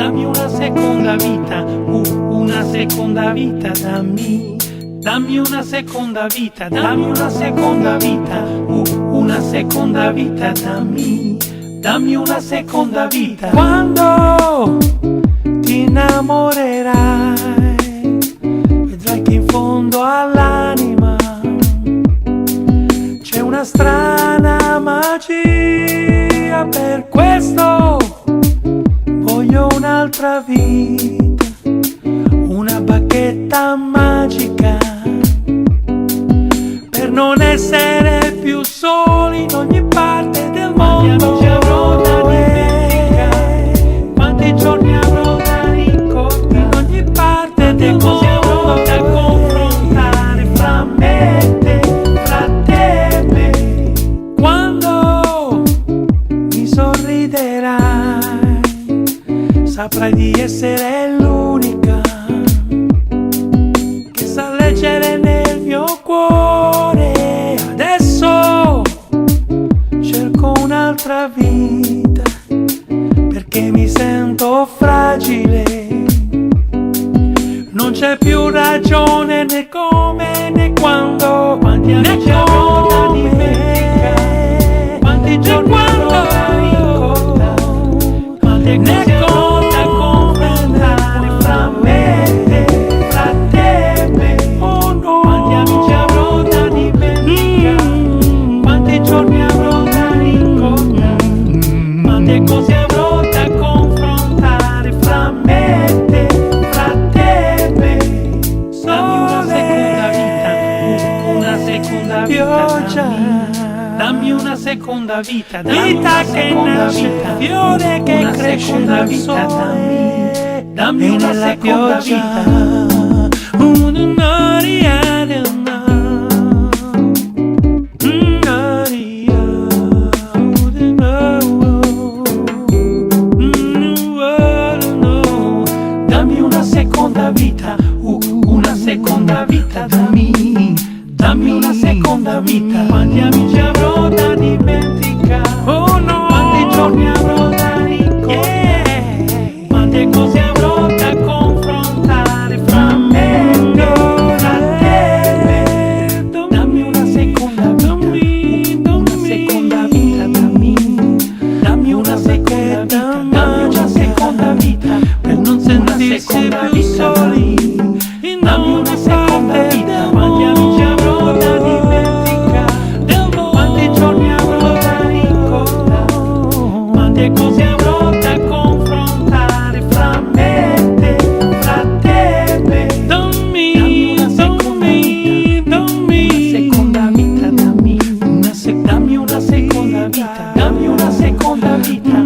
dammi una seconda vita, una seconda vita, dammi una seconda vita, dammi una seconda vita, una seconda vita, dammi una seconda vita. Quando ti innamorerai, vedrai che in fondo all'anima c'è una strana magia. Per questo voglio un'altra vita, una bacchetta magica, per non essere più soli in ogni parte del mondo. Quanti amici avrò da dimenticare, quanti giorni avrò da ricordare, in ogni parte del mondo. Cose avrò da confrontare fra me e te, fra te e me. Quando mi sorriderai, saprai di essere l'unica che sa leggere nel mio cuore. Adesso cerco un'altra vita, perché mi sento fragile. Non c'è più ragione né come né quando. Quanti amici avrò da dimenticare, quanti giorni avrò da ricordare, quante cose avrò da confrontare fra me e te, fra te e me. Oh no. Quanti amici avrò da dimenticare, quanti giorni avrò da ricordare, quante cose avrò da confrontare fra me e te, fra te e me. Dammi una seconda vita, vita che nasce, fiore che cresce dal sole. Dammi una seconda vita, dammi una seconda vita, una seconda vita, dammi una seconda vita. Quanti amici avrò da dimenticare, oh no. Quanti giorni avrò da ricordare, quante cose avrò da confrontare fra me e te, fra te e me. Dammi una seconda vita, una seconda vita, dammi una seconda vita, dammi una seconda vita, per non sentirsi più soli. Dammi una seconda vita, quanti amici avrò da dimenticare, quanti giorni avrò da ricordare, quante cose avrò da confrontare fra me e te, fra te e me. Dammi una seconda vita, dammi una seconda vita, dammi una seconda vita, dammi una seconda vita.